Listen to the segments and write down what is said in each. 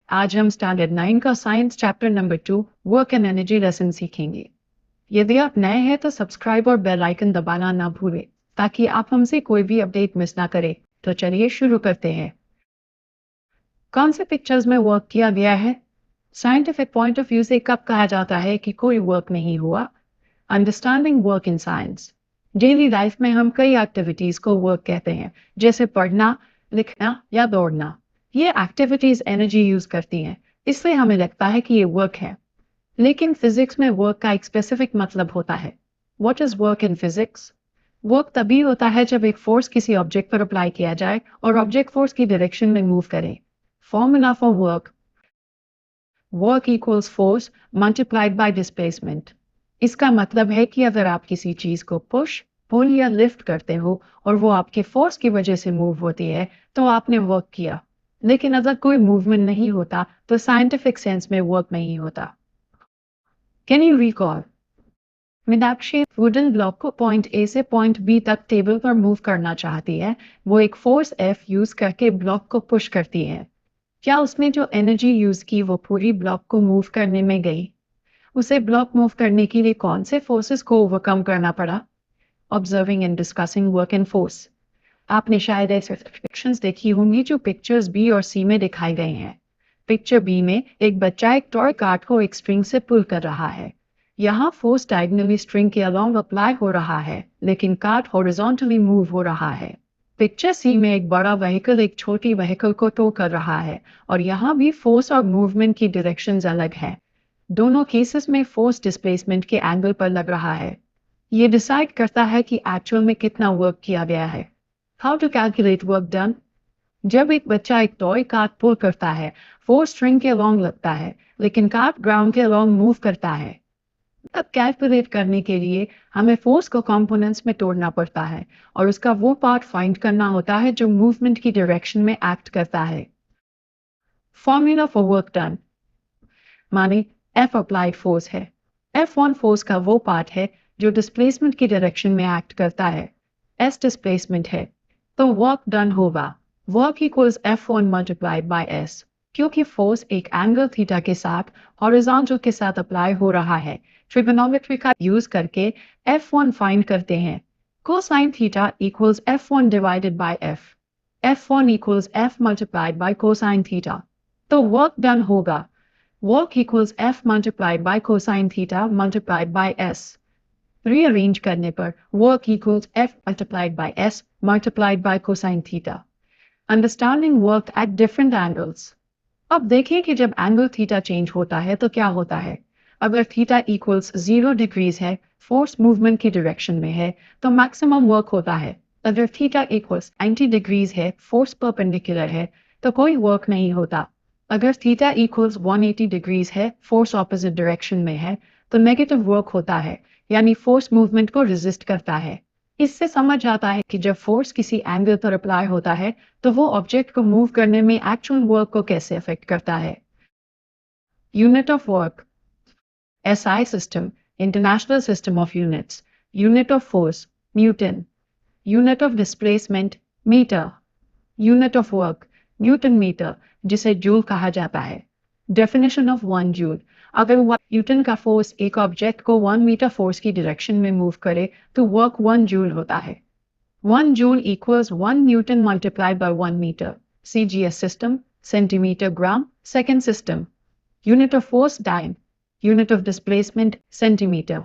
आज हम स्टैंडर्ड 9 का science chapter number 2 work and energy lesson सीखेंगे। यदि आप नए हैं तो सब्सक्राइब और बेल आइकन दबाना ना भूलें ताकि आप हमसे कोई भी अपडेट मिस ना करें। तो चलिए शुरू करते हैं। कौन से पिक्चर्स में वर्क किया गया है? साइंटिफिक पॉइंट ऑफ व्यू से कब कहा जाता है कि कोई वर्क नहीं हुआ? Understanding work in science. Daily life में हम कई एक्टिविटीज को वर्क कहते हैं, जैसे पढ़ना, लिखना या दौड़ना। ये एक्टिविटीज एनर्जी यूज करती हैं, इसलिए हमें लगता है कि ये वर्क है। लेकिन फिजिक्स में वर्क का एक स्पेसिफिक मतलब होता है। What is work in physics? Work तभी होता है जब एक फोर्स किसी ऑब्जेक्ट पर अप्लाई किया जाए और ऑब्जेक्ट फोर्स की डायरेक्शन में मूव करे। Formula for work: work equals force multiplied by displacement. इसका मतलब है कि अगर आप किसी चीज को पुश, पुल या लिफ्ट करते हो और वो आपके फोर्स की वजह से मूव होती है, तो आपने वर्क किया। लेकिन अगर कोई मूवमेंट नहीं होता तो साइंटिफिक सेंस में वर्क नहीं होता। Can you recall? Meenakshi wooden block को पॉइंट ए से पॉइंट बी तक टेबल पर मूव करना चाहती है। वो एक फोर्स एफ यूज करके ब्लॉक को पुश करती है। क्या उसने जो एनर्जी यूज की वो पूरी ब्लॉक को मूव करने में गई? उसे ब्लॉक मूव करने के लिए कौन से फोर्सेस को ओवरकम करना पड़ा? Observing and discussing work and force. आपने शायद ऐसे सेक्शंस देखी होंगी जो पिक्चर्स बी और सी में दिखाए गए हैं। पिक्चर बी में एक बच्चा एक टॉय कार्ट को एक स्ट्रिंग से पुल कर रहा है। यहाँ फोर्स डायगोनली स्ट्रिंग के अलोंग अप्लाई हो रहा है, लेकिन कार्ट हॉरिजॉन्टली मूव हो रहा है। पिक्चर सी में एक बड़ा व्हीकल एक छोटी व्हीकल को टो कर रहा है और यहाँ भी फोर्स और मूवमेंट की डायरेक्शंस अलग है। दोनों केसेस में फोर्स डिस्प्लेसमेंट के एंगल पर लग रहा है। ये डिसाइड करता है कि एक्चुअल में कितना वर्क किया गया है। How to calculate work done? जब एक बच्चा एक टॉय कार्ट पुल करता है, फोर्स स्ट्रिंग के अलोंग लगता है, लेकिन कार्ट ग्राउंड के अलोंग मूव करता है। अब कैलकुलेट करने के लिए हमें फोर्स को कंपोनेंट्स में तोड़ना पड़ता है और उसका वो पार्ट फाइंड करना होता है जो मूवमेंट की डायरेक्शन में एक्ट करता है। फॉर्मूला फॉर वर्क डन: माने F अप्लाइड फोर्स है। F1 फोर्स का वो पार्ट है जो डिस्प्लेसमेंट की डायरेक्शन में एक्ट करता है। S डिस्प्लेसमेंट है, तो वर्क डन होगा work equals F1 multiplied by S। क्योंकि फोर्स एक एंगल थीटा के साथ हॉरिजॉन्टल के साथ अप्लाई हो रहा है, ट्रिगोनोमेट्री का यूज करके F1 फाइंड करते हैं। Cosine theta equals F1 divided by F। F1 equals F multiplied by cosine theta, तो वर्क डन होगा work equals F multiplied by cosine theta multiplied by S. Rearrange करने पर work equals F multiplied by S multiplied by cosine theta. Understanding work at different angles. अब देखिए कि जब angle theta change होता है तो क्या होता है। अगर थीटा इक्वल्स 0 डिग्रीज है, फोर्स मूवमेंट की डायरेक्शन में है, तो मैक्सिमम वर्क होता है। अगर थीटा इक्वल्स 90 डिग्रीज है, फोर्स परपेंडिकुलर है, तो कोई वर्क नहीं होता। अगर थीटा इक्वल्स 180 डिग्रीज है, फोर्स ऑपोजिट डायरेक्शन में है, तो नेगेटिव वर्क होता है, यानी फोर्स मूवमेंट को रेजिस्ट करता है। इससे समझ आता है कि जब फोर्स किसी एंगल पर अप्लाई होता है तो वो ऑब्जेक्ट को मूव करने में एक्चुअल वर्क को कैसे अफेक्ट करता है। Unit of work: SI system, international system of units. Unit of force: newton. Unit of displacement: metre. Unit of work: newton metre, जिसे जूल कहा जाता है। डेफिनेशन ऑफ 1 जूल: अगर 1 न्यूटन का फोर्स एक ऑब्जेक्ट को 1 मीटर फोर्स की direction में मूव करे तो वर्क 1 जूल होता है। 1 joule equals 1 newton multiplied by 1 metre. CGS system, centimetre gram second system. Unit of force dyne. Unit of displacement centimetre.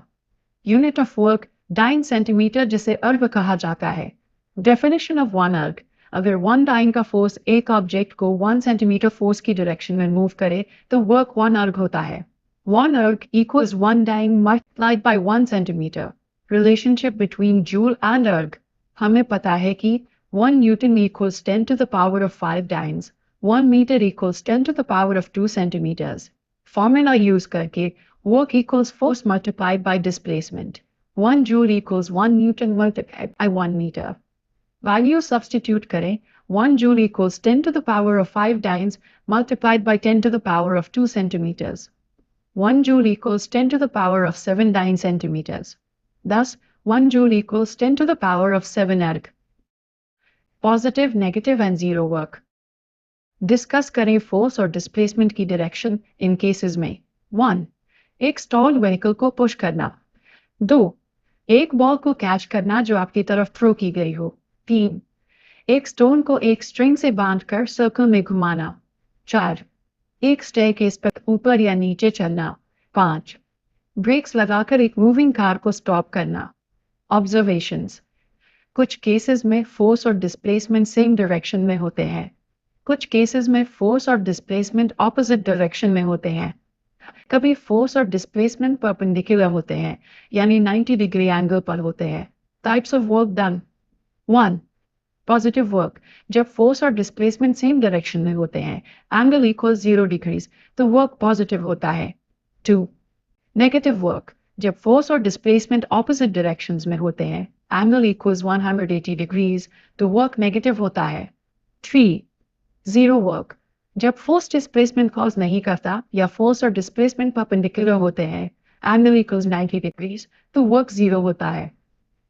Unit of work dyne centimetre, जिसे erg कहा जाता है। डेफिनेशन ऑफ 1 अर्ग: अगर 1 डाइन का force एक ऑब्जेक्ट को 1 centimetre force की डायरेक्शन में मूव करे तो वर्क 1 अर्ग होता है। 1 erg equals 1 dyne multiplied by 1 centimetre. Relationship between joule and erg: हमें पता है कि 1 newton equals 10 to the power of 5 dynes, 1 metre equals 10 to the power of 2 centimetres. Formula use करके work equals force multiplied by displacement. 1 joule equals 1 newton multiplied by 1 metre. Value substitute करें। 1 joule equals 10 to the power of 5 dynes multiplied by 10 to the power of 2 centimeters. 1 joule equals 10 to the power of 7 dyne centimeters. Thus, 1 joule equals 10 to the power of 7 erg. Positive, negative and zero work. Discuss करें force और displacement की direction in cases में। 1. एक stalled vehicle को push करना। 2. एक ball को catch करना जो आपकी तरफ थ्रो की गई हो। 3. एक स्टोन को एक स्ट्रिंग से बांधकर सर्कल में घुमाना। 4. एक स्टेयरकेस पर ऊपर या नीचे चलना। 5. ब्रेक्स लगाकर एक मूविंग कार को स्टॉप करना। ऑब्जर्वेशंस। कुछ केसेस में फोर्स और डिस्प्लेसमेंट सेम डायरेक्शन में होते हैं। कुछ केसेस में फोर्स और डिस्प्लेसमेंट ऑपोजिट डायरेक्शन में होते हैं। कभी फोर्स और डिस्प्लेसमेंट परपेंडिकुलर होते हैं, यानी 90 डिग्री एंगल पर होते हैं। Types of work done. 1. Positive work. जब फोर्स और डिस्प्लेसमेंट सेम डायरेक्शन में होते हैं, एंगल इक्वल 0 डिग्रीज, तो वर्क पॉजिटिव होता है। 2. Negative work. जब फोर्स और डिस्प्लेसमेंट ऑपोजिट डायरेक्शंस में होते हैं, एंगल इक्वल्स 180 डिग्रीज, तो वर्क नेगेटिव होता है। 3. Zero work. जब फोर्स डिस्प्लेसमेंट कॉज नहीं करता या फोर्स और डिस्प्लेसमेंट परपेंडिकुलर होते हैं, एंगल इक्वल्स 90 डिग्रीज, तो वर्क जीरो होता है।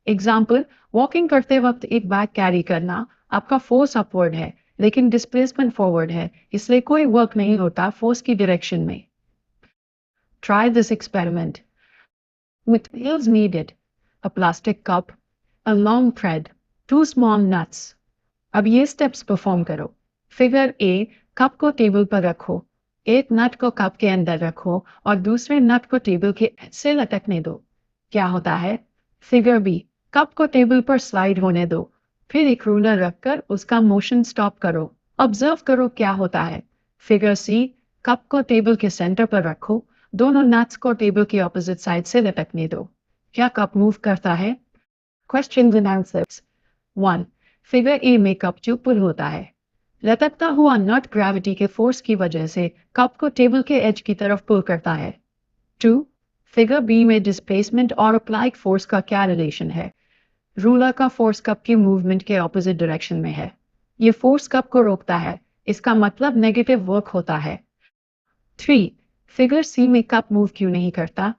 एग्जाम्पल, वॉकिंग करते वक्त एक बैग कैरी करना, आपका फोर्स अपवर्ड है लेकिन डिस्प्लेसमेंट फॉरवर्ड है, इसलिए कोई वर्क नहीं होता फोर्स की डायरेक्शन में। Try this experiment. Materials needed: a plastic cup, a long thread, two small nuts. अब ये स्टेप्स परफॉर्म करो। फिगर ए, कप को टेबल पर रखो। एक नट को कप के अंदर रखो और दूसरे नट को टेबल के से लटकने दो। क्या होता है? फिगर बी, कप को टेबल पर स्लाइड होने दो। फिर एक रूलर रखकर उसका मोशन स्टॉप करो। ऑब्जर्व करो क्या होता है। फिगर सी, कप को टेबल के सेंटर पर रखो, दोनों नट्स को टेबल की ऑपोजिट साइड से लटकने दो। क्या कप मूव करता है? Question and answers. 1. Figure A में कप जो पुल होता है। लटकता हुआ नट ग्रेविटी के फोर्स की वजह से कप को टेबल के एज की तरफ पुल करता है। 2. फिगर बी में डिस्प्लेसमेंट और अप्लाइड फोर्स का क्या रिलेशन है? रूलर का फोर्स कप की मूवमेंट के ऑपोजिट डायरेक्शन में है। ये फोर्स कप को रोकता है, इसका मतलब नेगेटिव वर्क होता है। 3. फिगर सी में कप मूव क्यों नहीं करता?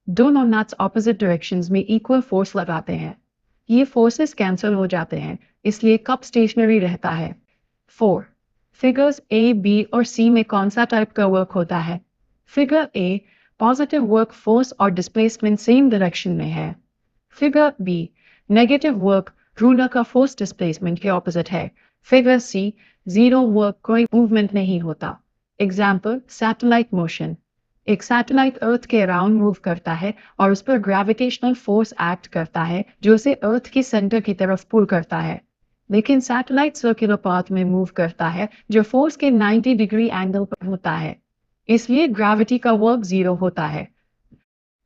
दोनों नट्स ऑपोजिट डायरेक्शंस में इक्वल फोर्स लगाते हैं। ये फोर्सेस कैंसिल हो जाते हैं, इसलिए कप स्टेशनरी रहता है। 4. फिगर्स ए, बी और सी में कौन सा टाइप का वर्क होता है? Figure A, positive work force और डिस्प्लेसमेंट सेम डायरेक्शन में है। Figure B, negative work ruler का फोर्स डिस्प्लेसमेंट के ऑपोजिट है। फिगर सी, जीरो वर्क, कोई मूवमेंट नहीं होता। Example, satellite motion. एक सैटेलाइट अर्थ के अराउंड मूव करता है और उस पर ग्रेविटेशनल फोर्स एक्ट करता है जो उसे अर्थ के सेंटर की तरफ पुल करता है। लेकिन सैटेलाइट सर्कुलर पाथ में मूव करता है जो फोर्स के 90 डिग्री एंगल पर होता है, इसलिए ग्रेविटी का वर्क जीरो होता है।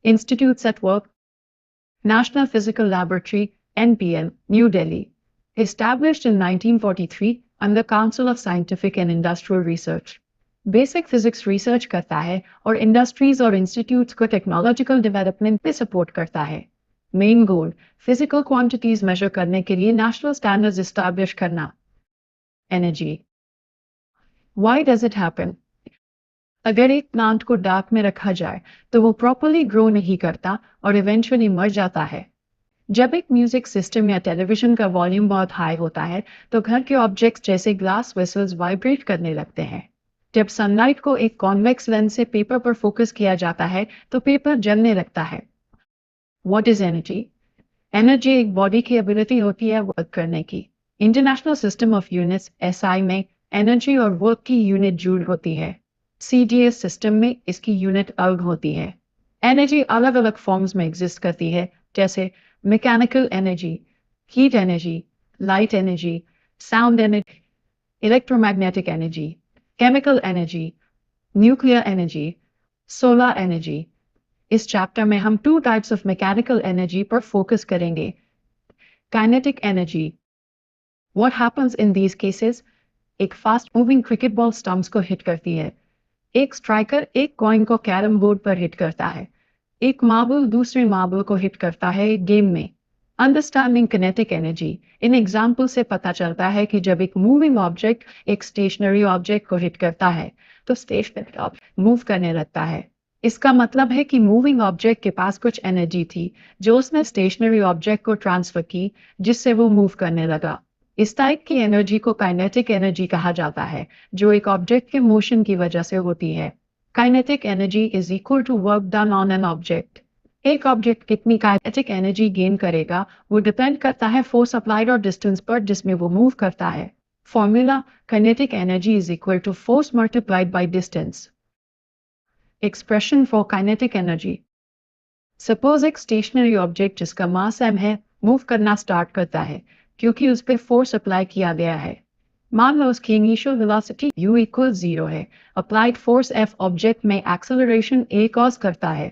Institute at work. National Physical Laboratory, NPL, New Delhi. Established in 1943 under Council of Scientific and Industrial Research. Basic physics research करता है और इंडस्ट्रीज और इंस्टीट्यूट्स को टेक्नोलॉजिकल डेवलपमेंट में सपोर्ट करता है। Main goal, physical quantities measure करने के लिए नेशनल स्टैंडर्ड्स एस्टैब्लिश करना। Energy. Why does it happen? अगर एक प्लांट को डार्क में रखा जाए तो वो प्रॉपरली ग्रो नहीं करता और इवेंचुअली मर जाता है। जब एक म्यूजिक सिस्टम या टेलीविजन का वॉल्यूम बहुत हाई होता है तो घर के ऑब्जेक्ट्स जैसे ग्लास वेसल्स वाइब्रेट करने लगते हैं। जब सनलाइट को एक कॉन्वेक्स लेंस से पेपर पर फोकस किया जाता है तो पेपर जलने लगता है। What is energy? एनर्जी एक बॉडी की एबिलिटी होती है वर्क करने की। International system of units SI में एनर्जी और वर्क की यूनिट जूल होती है। सीडीएस सिस्टम में इसकी यूनिट अलग होती है। एनर्जी अलग अलग फॉर्म्स में एग्जिस्ट करती है, जैसे mechanical energy, heat energy, light energy, sound energy, electromagnetic energy, chemical energy, nuclear energy, solar energy. इस चैप्टर में हम 2 टाइप्स ऑफ मैकेनिकल एनर्जी पर फोकस करेंगे। Kinetic energy. What happens in these cases? एक fast moving cricket ball stumps को hit करती है। एक स्ट्राइकर एक कॉइन को कैरम बोर्ड पर हिट करता है। एक मार्बल दूसरे मार्बल को हिट करता है एक गेम में। Understanding kinetic energy. In example से पता चलता है कि जब एक मूविंग ऑब्जेक्ट एक स्टेशनरी ऑब्जेक्ट को हिट करता है तो स्टेशनरी ऑब्जेक्ट मूव करने लगता है। इसका मतलब है कि मूविंग ऑब्जेक्ट के पास कुछ एनर्जी थी जो उसने स्टेशनरी ऑब्जेक्ट को ट्रांसफर की, जिससे वो मूव करने लगा। इस टाइप की एनर्जी को काइनेटिक एनर्जी कहा जाता है, जो एक ऑब्जेक्ट के मोशन की वजह से होती है। Kinetic energy is equal to work done on an object. एक ऑब्जेक्ट कितनी काइनेटिक एनर्जी गेन करेगा वो डिपेंड करता है फोर्स अप्लाइड और डिस्टेंस पर जिसमें वो मूव करता है। Formula: kinetic energy is equal to force multiplied by distance. Expression for kinetic energy: suppose एक स्टेशनरी ऑब्जेक्ट जिसका मास m है मूव करना स्टार्ट करता है क्योंकि उस पर फोर्स अप्लाई किया गया है। मान लो उसकी इनिशियल वेलोसिटी u इक्वल 0 है। अप्लाइड फोर्स f ऑब्जेक्ट में एक्सेलरेशन a कॉज करता है।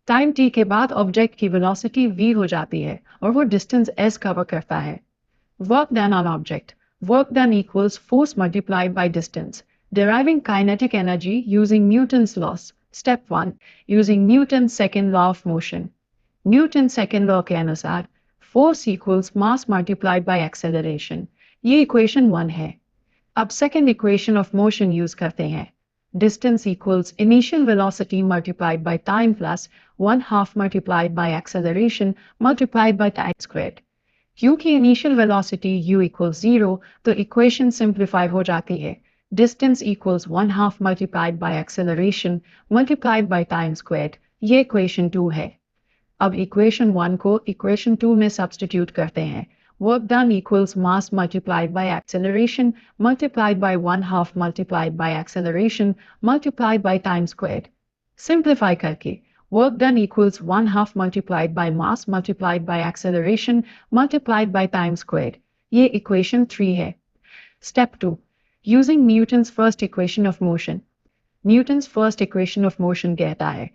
टाइम t के बाद ऑब्जेक्ट की वेलोसिटी v हो जाती है और वो डिस्टेंस s कवर करता है। Work done on object: work done equals force multiplied by distance. Deriving kinetic energy using Newton's laws. Step 1. Using Newton's second law of motion. Newton's second law के अनुसार force equals mass multiplied by acceleration. ये equation 1 है। अब second equation of motion use करते हैं। Distance equals initial velocity multiplied by time plus 1/2 multiplied by acceleration multiplied by time squared. क्योंकि initial velocity u equals 0 तो equation simplify हो जाती है। Distance equals 1/2 multiplied by acceleration multiplied by time squared. ये equation 2 है। अब equation 1 को equation 2 में सब्स्टिट्यूट करते हैं। Work done equals mass multiplied by acceleration multiplied by 1/2 multiplied by acceleration multiplied by time squared. Simplify करके work done equals 1/2 multiplied by mass multiplied by acceleration multiplied by time squared. ये equation 3 है। Step 2. Using Newton's first equation of motion. Newton's first equation of motion कहता है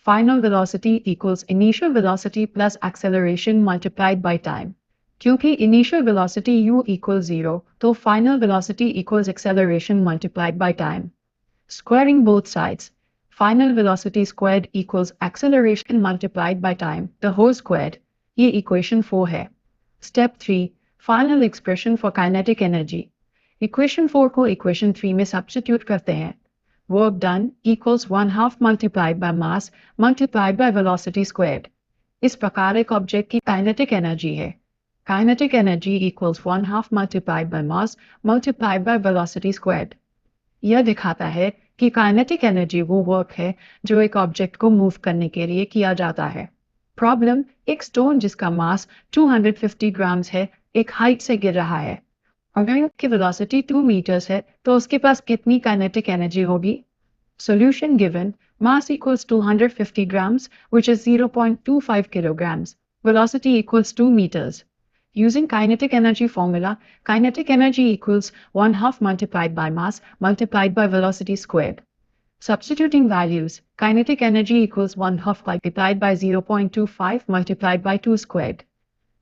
final velocity equals initial velocity plus acceleration multiplied by time. क्योंकि initial velocity u equals 0 तो final velocity equals acceleration multiplied by time. Squaring both sides. Final velocity squared equals acceleration multiplied by time, the whole squared. ये equation 4 है। Step 3. Final expression for kinetic energy. Equation 4 को equation 3 में substitute करते हैं। Work done equals 1/2 multiplied by mass multiplied by velocity squared. इस प्रकार एक object की kinetic energy है। Kinetic energy equals 1/2 multiplied by mass multiplied by velocity squared. यह दिखाता है कि काइनेटिक एनर्जी वो वर्क है जो एक ऑब्जेक्ट को मूव करने के लिए किया जाता है। प्रॉब्लम: एक स्टोन जिसका मास 250 ग्राम्स है एक हाइट से गिर रहा है। अगर उसकी वेलोसिटी 2 मीटर्स है तो उसके पास कितनी काइनेटिक एनर्जी होगी? Solution given: mass equals 250 grams which is 0.25 kilograms. Velocity equals 2 meters. Using kinetic energy formula, kinetic energy equals 1/2 multiplied by mass multiplied by velocity squared. Substituting values, kinetic energy equals 1/2 multiplied by 0.25 multiplied by 2 squared.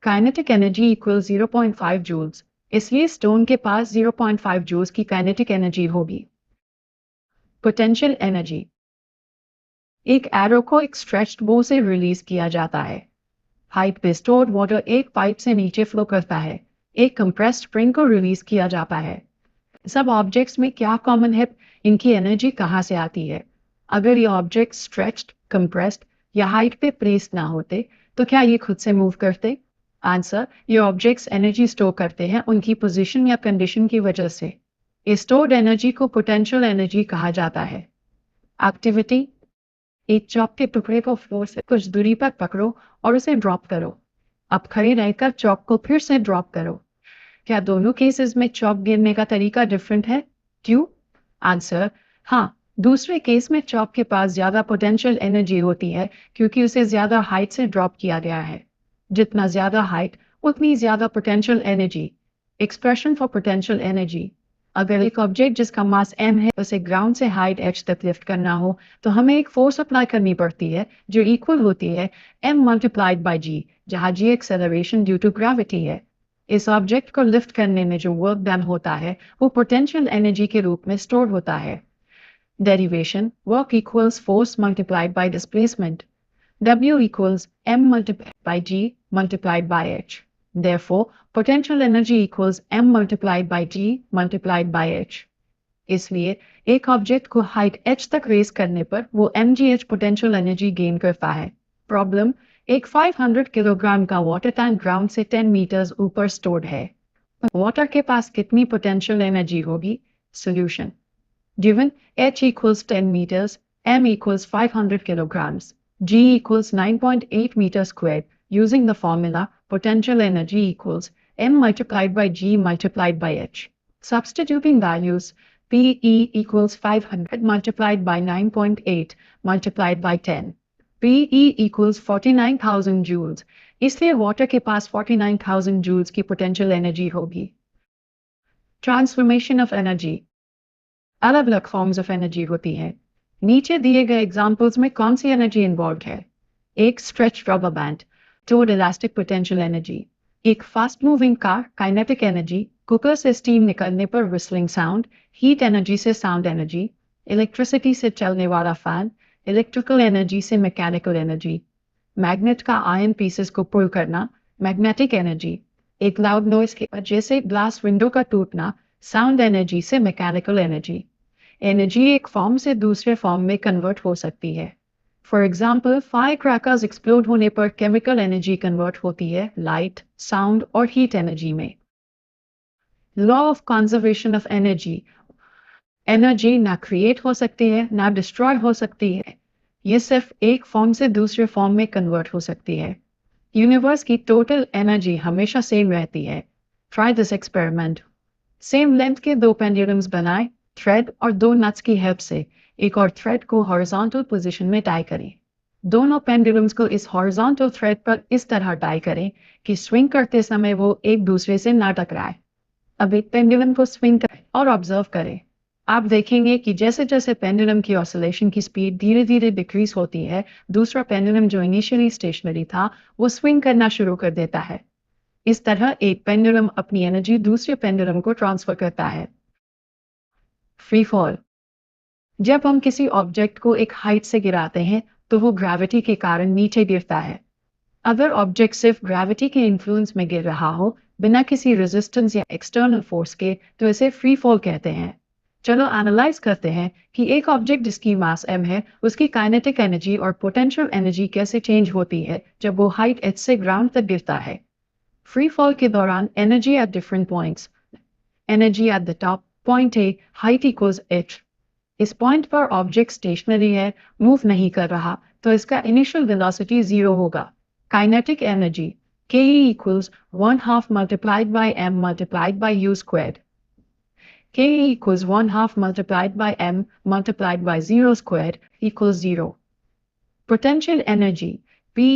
Kinetic energy equals 0.5 joules. इसलिए stone के पास 0.5 joules की kinetic energy होगी। Potential energy. एक arrow को एक stretched बो से release किया जाता है। पाइप पे स्टोर्ड वाटर एक पाइप से नीचे फ्लो करता है। एक कंप्रेस्ड स्प्रिंग को रिलीज किया जाता है। सब ऑब्जेक्ट्स में क्या कॉमन है? इनकी एनर्जी कहाँ से आती है? अगर ये ऑब्जेक्ट स्ट्रेच्ड, कंप्रेस्ड या हाइट पे प्लेस ना होते तो क्या ये खुद से मूव करते? आंसर: ये ऑब्जेक्ट्स एनर्जी स्टोर करते हैं उनकी पोजीशन या कंडीशन की वजह से। इस स्टोर्ड एनर्जी को पोटेंशियल एनर्जी कहा जाता है। एक्टिविटी: एक चॉक के टुकड़े को फ्लोर से कुछ दूरी पर पकड़ो और उसे ड्रॉप करो। अब खड़े रहकर चॉक को फिर से ड्रॉप करो। क्या दोनों केसेस में चॉक गिरने का तरीका डिफरेंट है? क्यों? आंसर: हाँ, दूसरे केस में चॉक के पास ज्यादा पोटेंशियल एनर्जी होती है क्योंकि उसे ज्यादा हाइट से ड्रॉप किया गया है। जितना ज्यादा हाइट उतनी ज्यादा potential energy. Expression for potential energy: अगर एक ऑब्जेक्ट जिसका मास m है उसे ग्राउंड से हाइट h तक लिफ्ट करना हो तो हमें एक फोर्स अप्लाई करनी पड़ती है जो इक्वल होती है m मल्टीप्लाइड बाय g, जहाँ g acceleration due to gravity है। इस ऑब्जेक्ट को लिफ्ट करने में जो वर्क डन होता है वो पोटेंशियल एनर्जी के रूप में स्टोर होता है। Derivation: work equals force multiplied by displacement. W equals m multiplied by g multiplied by h. Therefore, potential energy equals m multiplied by g multiplied by h. इसलिए एक ऑब्जेक्ट को height h तक race करने पर वो mgh potential energy gain करता है। Problem: एक 500 किलोग्राम का वाटर टैंक ग्राउंड से 10 मीटर्स ऊपर स्टोर्ड है। वाटर के पास कितनी पोटेंशियल एनर्जी होगी? Solution given h equals 10 meters, m equals 500 kilograms, g equals 9.8 meters squared. Using the formula, potential energy equals m multiplied by g multiplied by h. Substituting values, Pe equals 500 multiplied by 9.8 multiplied by 10. Pe equals 49,000 joules. इसलिए water के पास 49,000 joules की potential energy होगी. Transformation of energy. अलग अलग forms of energy होती है. नीचे दिए गए एग्जाम्पल्स में कौन सी एनर्जी इन्वॉल्व है? एक स्ट्रेच रबर बैंड, टोड इलास्टिक पोटेंशियल एनर्जी. एक fast moving car, kinetic energy. Cooker से स्टीम निकलने पर विस्लिंग साउंड, हीट एनर्जी से साउंड एनर्जी. इलेक्ट्रिसिटी से चलने वाला फैन, इलेक्ट्रिकल एनर्जी से मैकेनिकल एनर्जी. मैग्नेट का आयन पीसेस को पुल करना, मैग्नेटिक एनर्जी. एक लाउड नॉइस के वजह से ग्लास विंडो का टूटना, साउंड एनर्जी से मैकेनिकल एनर्जी. एनर्जी एक फॉर्म से दूसरे फॉर्म में कन्वर्ट हो सकती है. For example, fire crackers explode होने पर केमिकल एनर्जी कन्वर्ट होती है लाइट, साउंड और हीट एनर्जी में. Law of conservation of energy. Energy ना क्रिएट हो सकती है ना डिस्ट्रॉय हो सकती है. ये सिर्फ एक फॉर्म से दूसरे फॉर्म में कन्वर्ट हो सकती है. यूनिवर्स की टोटल एनर्जी हमेशा सेम रहती है. Try this experiment. Same length के दो पेंडुलम्स बनाएं. थ्रेड और दो नट्स की हेल्प से एक और थ्रेड को हॉरिजॉन्टल पोजीशन में टाई करें. दोनों पेंडुलम्स को इस हॉरिजॉन्टल थ्रेड पर इस तरह टाई करें कि स्विंग करते समय वो एक दूसरे से ना टकराए. अब एक पेंडुलम को स्विंग करें और ऑब्जर्व करें. आप देखेंगे कि जैसे जैसे पेंडुलम की ऑसिलेशन की स्पीड धीरे धीरे डिक्रीज होती है, दूसरा पेंडुलम जो इनिशियली स्टेशनरी था वो स्विंग करना शुरू कर देता है. इस तरह एक पेंडुलम अपनी एनर्जी दूसरे पेंडुलम को ट्रांसफर करता है. Free fall. जब हम किसी ऑब्जेक्ट को एक हाइट से गिराते हैं तो वो ग्रेविटी के कारण नीचे गिरता है. अगर ऑब्जेक्ट सिर्फ ग्रेविटी के इन्फ्लुएंस में गिर रहा हो बिना किसी रेजिस्टेंस या एक्सटर्नल फोर्स के तो इसे फ्री फॉल कहते हैं. चलो एनालाइज करते हैं कि एक ऑब्जेक्ट जिसकी मास m है उसकी काइनेटिक एनर्जी और पोटेंशियल एनर्जी कैसे चेंज होती है जब वो हाइट h से ग्राउंड तक गिरता है. फ्री फॉल के दौरान energy at different points. Energy at the top point A, height equals h. इस पॉइंट पर ऑब्जेक्ट स्टेशनरी है, मूव नहीं कर रहा, तो इसका इनिशियल वेलोसिटी 0 होगा. Kinetic energy ke equals 1/2 multiplied by m multiplied by u squared. ke equals 1/2 multiplied by m multiplied by 0 squared equals 0. Potential energy Pe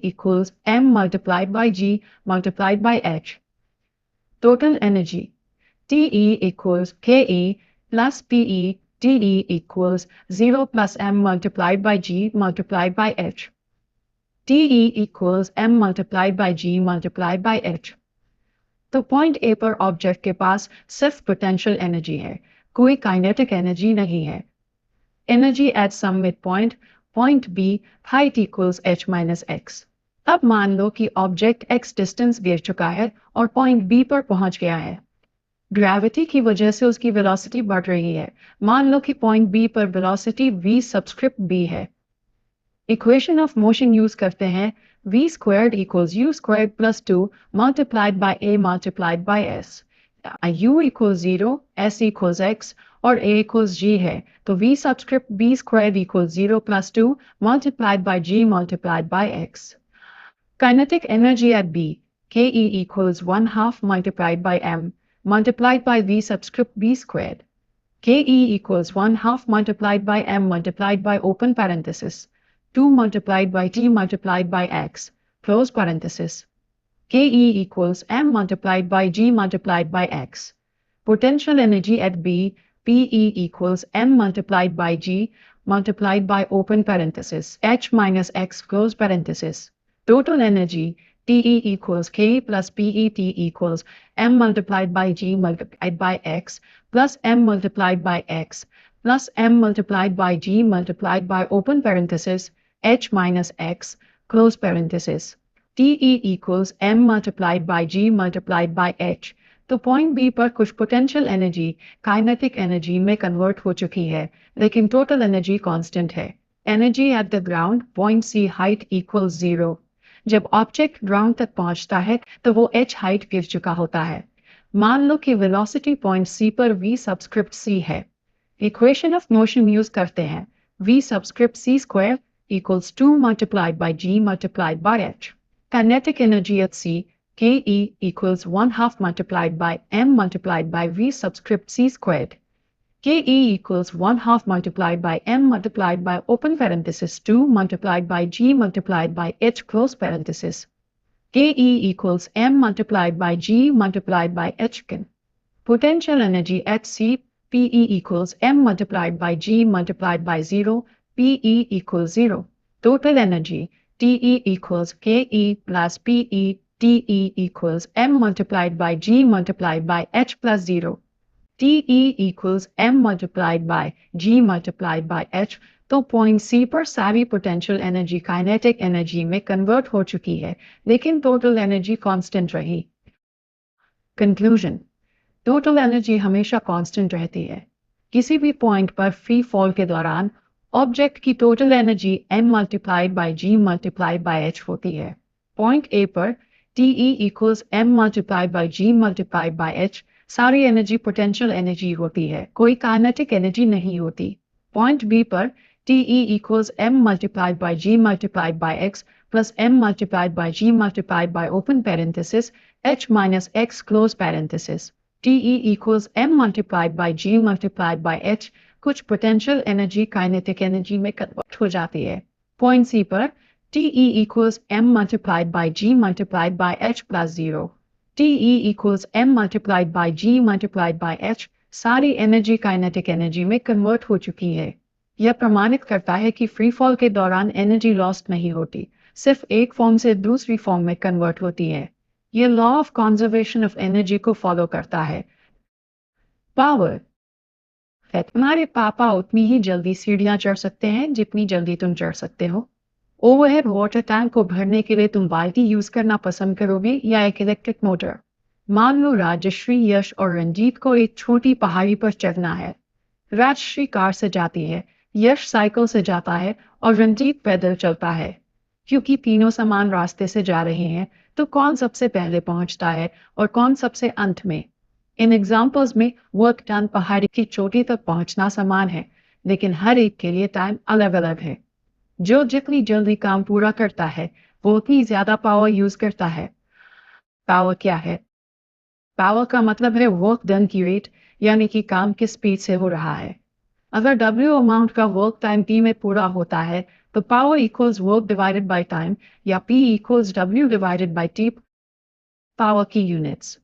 equals m multiplied by g multiplied by h. Total energy Te equals ke plus Pe. Te equals 0 plus m multiplied by g multiplied by h. Te equals m multiplied by g multiplied by h. तो point A पर object के पास सिर्फ potential energy है, कोई kinetic energy नहीं है. Energy at some mid point, point B, height equals h minus x. अब मान लो कि ऑब्जेक्ट x डिस्टेंस गिर चुका है और पॉइंट बी पर पहुंच गया है. ग्रेविटी की वजह से उसकी वेलोसिटी बढ़ रही है. मान लो कि पॉइंट बी पर वेलोसिटी v सबस्क्रिप्ट b है. इक्वेशन ऑफ मोशन यूज करते हैं. v squared equals u squared plus 2 multiplied by a multiplied by s. u equals 0, s equals x और a equals g है, तो v subscript b squared equals 0 plus 2 multiplied by g multiplied by x. Kinetic energy at b, ke equals 1/2 multiplied by m multiplied by v subscript b squared. ke equals 1/2 multiplied by m multiplied by open parenthesis 2 multiplied by t multiplied by x close parenthesis. ke equals m multiplied by g multiplied by x. Potential energy at b, Pe equals m multiplied by g multiplied by open parenthesis h minus x close parenthesis. Total energy Te equals k plus Pet equals m multiplied by g multiplied by x plus m multiplied by x plus m multiplied by g multiplied by open parenthesis h minus x close parenthesis. Te equals m multiplied by g multiplied by h. तो point B पर कुछ potential energy kinetic energy में convert हो चुकी है, लेकिन total energy constant है. Energy at the ground point C height equals 0. जब ऑब्जेक्ट ग्राउंड तक पहुंचता है तो वो h हाइट गिर चुका होता है. मान लो कि वेलोसिटी पॉइंट सी पर v सबस्क्रिप्ट c है। इक्वेशन ऑफ मोशन यूज करते हैं। v subscript c square equals 2 multiplied by g multiplied by h. Kinetic energy at c ke equals 1 half multiplied by m multiplied by v subscript c squared. ke equals 1 half multiplied by m multiplied by open parenthesis 2 multiplied by g multiplied by h close parenthesis. ke equals m multiplied by g multiplied by h. Potential energy at C, Pe equals m multiplied by g multiplied by 0, Pe equals 0. Total energy, Te equals Ke plus Pe, Te equals m multiplied by g multiplied by h plus 0. Te equals m multiplied by g multiplied by h. तो point सी पर सारी potential energy kinetic energy में convert हो चुकी है, लेकिन total energy constant रही। Conclusion, total energy हमेशा कांस्टेंट रहती है। किसी भी पॉइंट पर फ्री फॉल के दौरान ऑब्जेक्ट की total energy m multiplied by g multiplied by h होती है। पॉइंट ए पर Te equals m multiplied by g multiplied by h सारी एनर्जी पोटेंशियल एनर्जी होती है, कोई काइनेटिक एनर्जी नहीं होती। पॉइंट बी पर Te equals m multiplied by g multiplied by x plus m multiplied by g multiplied by open parenthesis h minus x close parenthesis. Te equals m multiplied by g multiplied by h. कुछ potential energy kinetic energy में convert हो जाती है। Point सी पर Te equals m multiplied by g multiplied by h plus 0. Te equals m multiplied by g multiplied by h. सारी energy kinetic energy में convert हो चुकी है। यह प्रमाणित करता है कि फ्री फॉल के दौरान एनर्जी लॉस्ट नहीं होती, सिर्फ एक फॉर्म से दूसरी फॉर्म में कन्वर्ट होती है। यह law of conservation of energy को फॉलो करता है। पावर, तुम्हारे पापा उतनी ही जल्दी सीढ़ियां चढ़ सकते हैं जितनी जल्दी तुम चढ़ सकते हो। ओवरहेड वाटर टैंक को भरने के लिए तुम बाल्टी यूज करना पसंद करोगे या एक इलेक्ट्रिक मोटर। मान लो राजश्री, यश और रंजीत को एक छोटी पहाड़ी पर चढ़ना है। राजश्री कार से जाती है, यश साइकिल से जाता है और रंजीत पैदल चलता है। क्योंकि तीनों समान रास्ते से जा रहे हैं, तो कौन सबसे पहले पहुंचता है और कौन सबसे अंत में? इन एग्जाम्पल्स में वर्क डन पहाड़ी की चोटी तक पहुंचना समान है, लेकिन हर एक के लिए टाइम अलग अलग है। जो जितनी जल्दी काम पूरा करता है, वो उतनी ज्यादा पावर यूज करता है। पावर क्या है? पावर का मतलब है वर्क डन की रेट, यानी कि काम किस स्पीड से हो रहा है। अगर W अमाउंट का वर्क टाइम T में पूरा होता है, तो power equals work divided by time या P equals W divided by T। Power की यूनिट्स,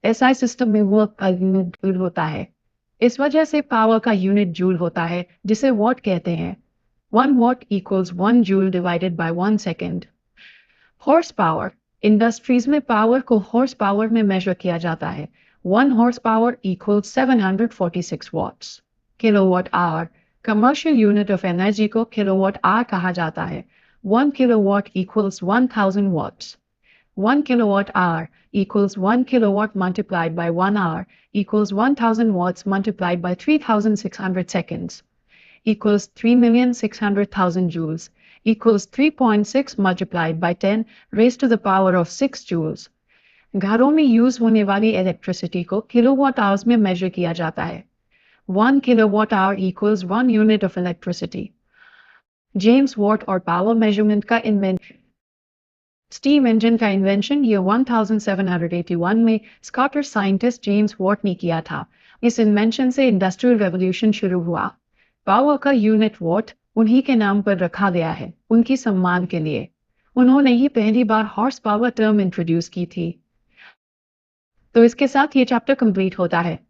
SI सिस्टम में वर्क का यूनिट जूल होता है। इस वजह से पावर का यूनिट जूल होता है, जिसे वॉट कहते हैं। 1 watt equals 1 joule divided by 1 second. Horse power, industries में पावर को हॉर्स पावर में मेजर किया जाता है। 1 horse power equals 746 watts. Kilowatt hour, commercial unit of energy को किलोवाट आवर कहा जाता है। 1 kilowatt equals 1000 watts. 1 kilowatt hour equals 1 kilowatt multiplied by 1 hour equals 1000 watts multiplied by 3600 seconds equals 3,600,000 joules equals 3.6 multiplied by 10 raised to the power of 6 joules. घरों में use होने वाली electricity को kilowatt hours में measure किया जाता है। 1 kilowatt hour equals 1 unit of electricity. James Watt और पावर मेजरमेंट का इन्वेंशन। स्टीम इंजन का इन्वेंशन ईयर 1781 में स्कॉटिश साइंटिस्ट जेम्स वॉट ने किया था। इस इन्वेंशन से इंडस्ट्रियल रेवोल्यूशन शुरू हुआ। पावर का यूनिट वॉट उन्हीं के नाम पर रखा गया है, उनकी सम्मान के लिए। उन्होंने ही पहली बार हॉर्स पावर टर्म इंट्रोड्यूस की थी। तो इसके साथ ये चैप्टर कंप्लीट होता है।